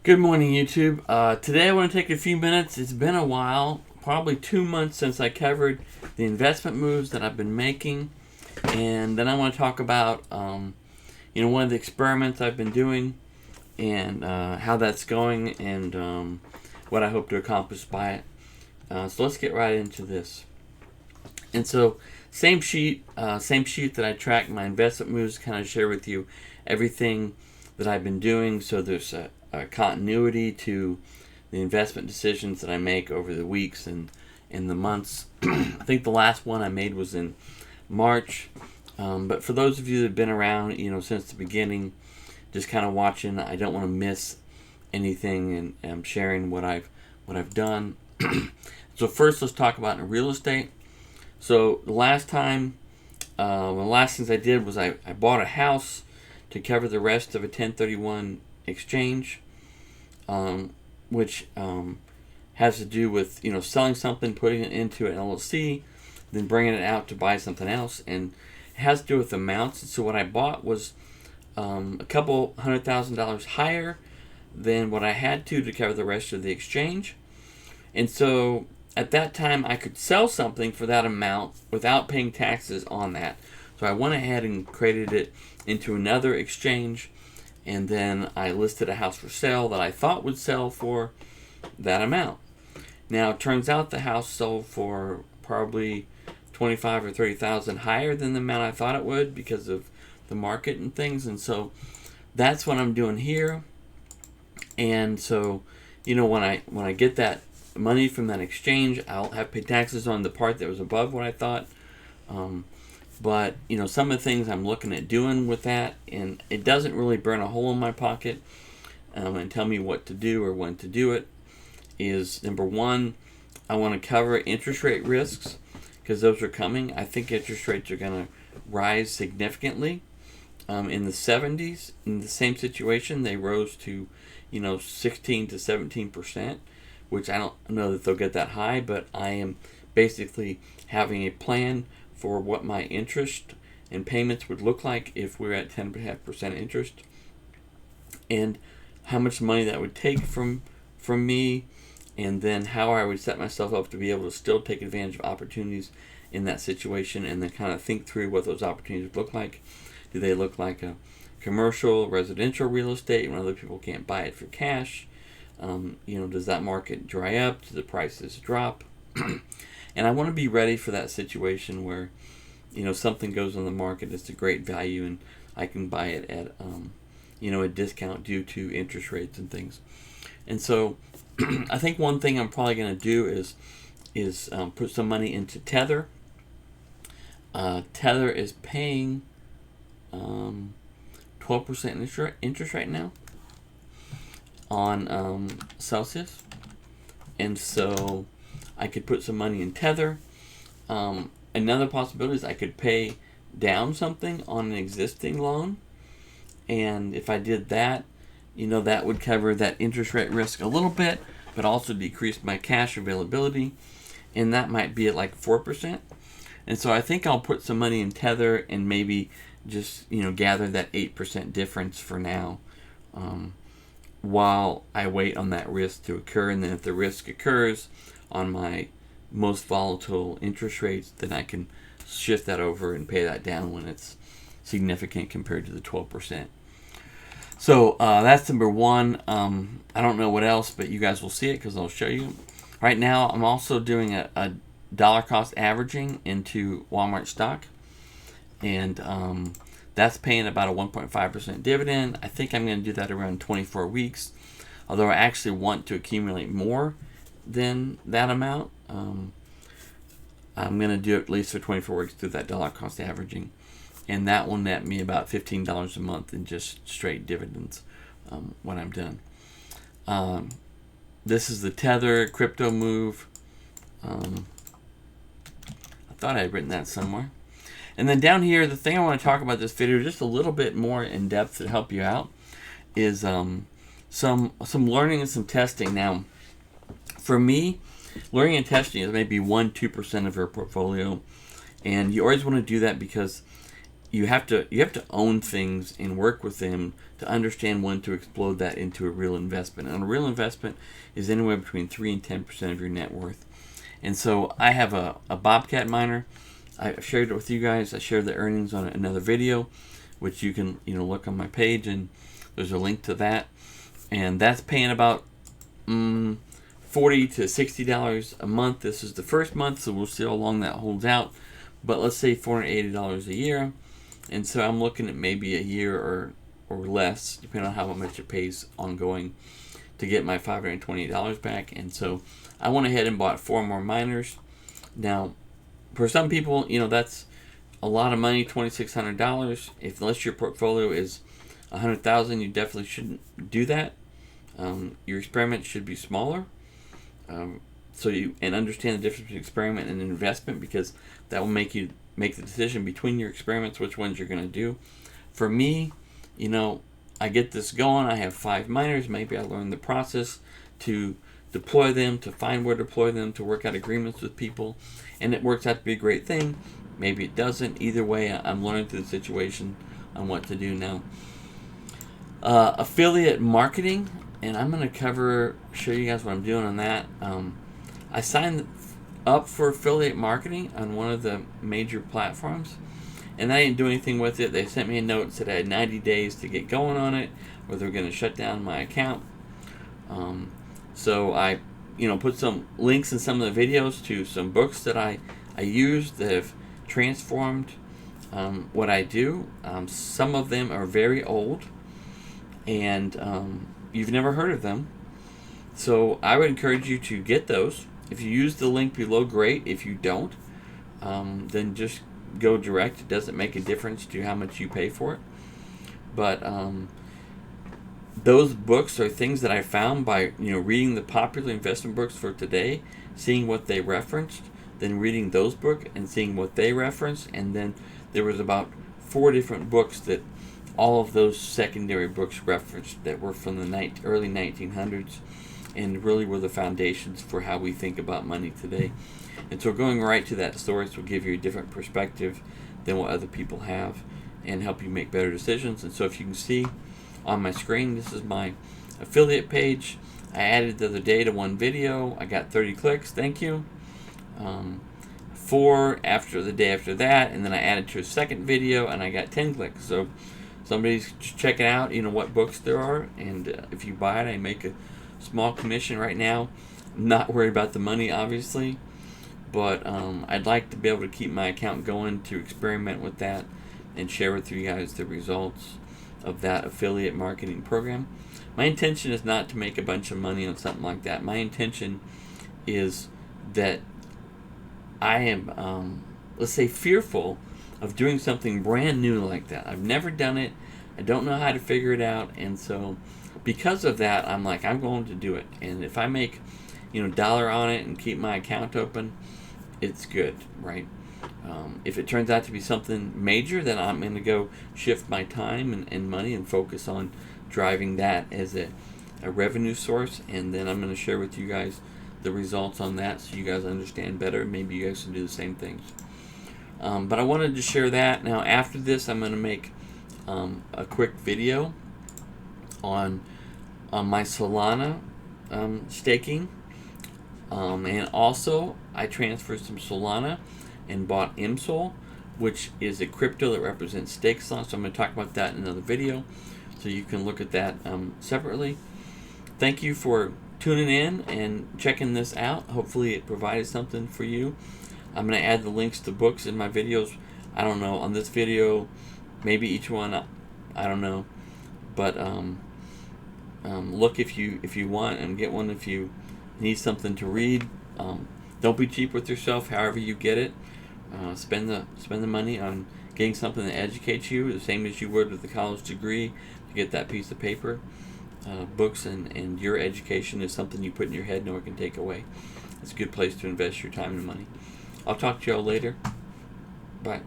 Good morning, YouTube. Today I want to take a few minutes. It's been a while, probably 2 months since I covered the investment moves that I've been making. And then I want to talk about, one of the experiments I've been doing and how that's going and what I hope to accomplish by it. So let's get right into this. And so, same sheet that I track my investment moves, kind of share with you everything that I've been doing. So there's a continuity to the investment decisions that I make over the weeks and in the months. I think the last one I made was in March. But for those of you that have been around, since the beginning, just kind of watching, I don't want to miss anything, and I'm sharing what I've done. So first, let's talk about in real estate. So the last things I did was I bought a house to cover the rest of a 1031 exchange, which has to do with selling something, putting it into an LLC, then bringing it out to buy something else, and it has to do with amounts. And so what I bought was a couple $100,000 higher than what I had to cover the rest of the exchange. And so at that time I could sell something for that amount without paying taxes on that. So I went ahead and created it into another exchange, and then I listed a house for sale that I thought would sell for that amount. Now it turns out the house sold for probably $25,000 or $30,000 higher than the amount I thought it would because of the market and things. And so that's what I'm doing here. And so when I get that money from that exchange, I'll have to pay taxes on the part that was above what I thought. But some of the things I'm looking at doing with that, and it doesn't really burn a hole in my pocket and tell me what to do or when to do it, is number one, I want to cover interest rate risks because those are coming. I think interest rates are going to rise significantly. In the 70s, in the same situation, they rose to 16 to 17%, which I don't know that they'll get that high, but I am basically having a plan for what my interest and payments would look like if we're at 10.5% interest, and how much money that would take from me, and then how I would set myself up to be able to still take advantage of opportunities in that situation, and then kind of think through what those opportunities would look like. Do they look like a commercial, residential real estate when other people can't buy it for cash? Does that market dry up? Do the prices drop? And I want to be ready for that situation where, something goes on the market that's a great value and I can buy it at, a discount due to interest rates and things. And so I think one thing I'm probably going to do is put some money into Tether. Tether is paying 12% interest right now on Celsius. And so I could put some money in Tether. Another possibility is I could pay down something on an existing loan. And if I did that, that would cover that interest rate risk a little bit, but also decrease my cash availability. And that might be at like 4%. And so I think I'll put some money in Tether and maybe just, gather that 8% difference for now, while I wait on that risk to occur. And then if the risk occurs on my most volatile interest rates, then I can shift that over and pay that down when it's significant compared to the 12%. So that's number one. I don't know what else, but you guys will see it because I'll show you. Right now, I'm also doing a dollar cost averaging into Wal-Mart stock, and that's paying about a 1.5% dividend. I think I'm going to do that around 24 weeks, although I actually want to accumulate more than that amount. I'm going to do it at least for 24 weeks through that dollar cost averaging, and that will net me about $15 a month in just straight dividends when I'm done. This is the Tether crypto move. I thought I had written that somewhere. And then down here, the thing I want to talk about this video just a little bit more in depth to help you out is some learning and some testing. Now, for me, learning and testing is maybe 1-2% of your portfolio, and you always want to do that because you have to own things and work with them to understand when to explode that into a real investment. And a real investment is anywhere between 3 and 10% of your net worth. And so I have a Bobcat Miner. I shared it with you guys. I shared the earnings on another video, which you can look on my page, and there's a link to that. And that's paying about $40 to $60 a month. This is the first month, so we'll see how long that holds out. But let's say $480 a year. And so I'm looking at maybe a year or less, depending on how much it pays ongoing, to get my $528 back. And so I went ahead and bought 4 more miners. Now, for some people, that's a lot of money, $2,600. Unless your portfolio is $100,000, you definitely shouldn't do that. Your experiment should be smaller. So you understand the difference between experiment and investment, because that will make you make the decision between your experiments which ones you're going to do. For me, I get this going. I have 5 miners. Maybe I learn the process to deploy them, to find where to deploy them, to work out agreements with people, and it works out to be a great thing. Maybe it doesn't. Either way, I'm learning through the situation on what to do now. Affiliate marketing, and I'm going to show you guys what I'm doing on that. I signed up for affiliate marketing on one of the major platforms, and I didn't do anything with it. They sent me a note, said I had 90 days to get going on it, or they're going to shut down my account. So I put some links in some of the videos to some books that I used that have transformed what I do. Some of them are very old, and you've never heard of them. So I would encourage you to get those. If you use the link below, great. If you don't, then just go direct. It doesn't make a difference to how much you pay for it. But those books are things that I found by reading the popular investment books for today, seeing what they referenced, then reading those books and seeing what they referenced, and then there was about 4 different books that all of those secondary books referenced that were from the early 1900s, and really were the foundations for how we think about money today. And so going right to that source will give you a different perspective than what other people have, and help you make better decisions. And so if you can see on my screen, this is my affiliate page. I added the other day to one video. I got 30 clicks. Thank you. 4 after the day after that, and then I added to a second video, and I got 10 clicks. So somebody's just checking out, what books there are, and if you buy it, I make a small commission right now. I'm not worried about the money, obviously, but I'd like to be able to keep my account going to experiment with that and share with you guys the results of that affiliate marketing program. My intention is not to make a bunch of money on something like that. My intention is that I am, let's say, fearful of doing something brand new like that. I've never done it. I don't know how to figure it out, and so because of that, I'm going to do it. And if I make, $1 on it and keep my account open, it's good, right? If it turns out to be something major, then I'm going to go shift my time and money and focus on driving that as a revenue source, and then I'm going to share with you guys the results on that so you guys understand better. Maybe you guys can do the same things. But I wanted to share that. Now, after this, I'm going to make a quick video on my Solana staking, and also I transferred some Solana and bought MSOL, which is a crypto that represents stake Solana. So I'm going to talk about that in another video, so you can look at that separately. Thank you for tuning in and checking this out. Hopefully it provided something for you. I'm going to add the links to books in my videos. I don't know, on this video, maybe each one, I don't know, but look if you want, and get one if you need something to read. Don't be cheap with yourself. However you get it, spend the money on getting something that educates you, the same as you would with a college degree to get that piece of paper. Books and your education is something you put in your head, no one can take away. It's a good place to invest your time and money. I'll talk to y'all later. Bye.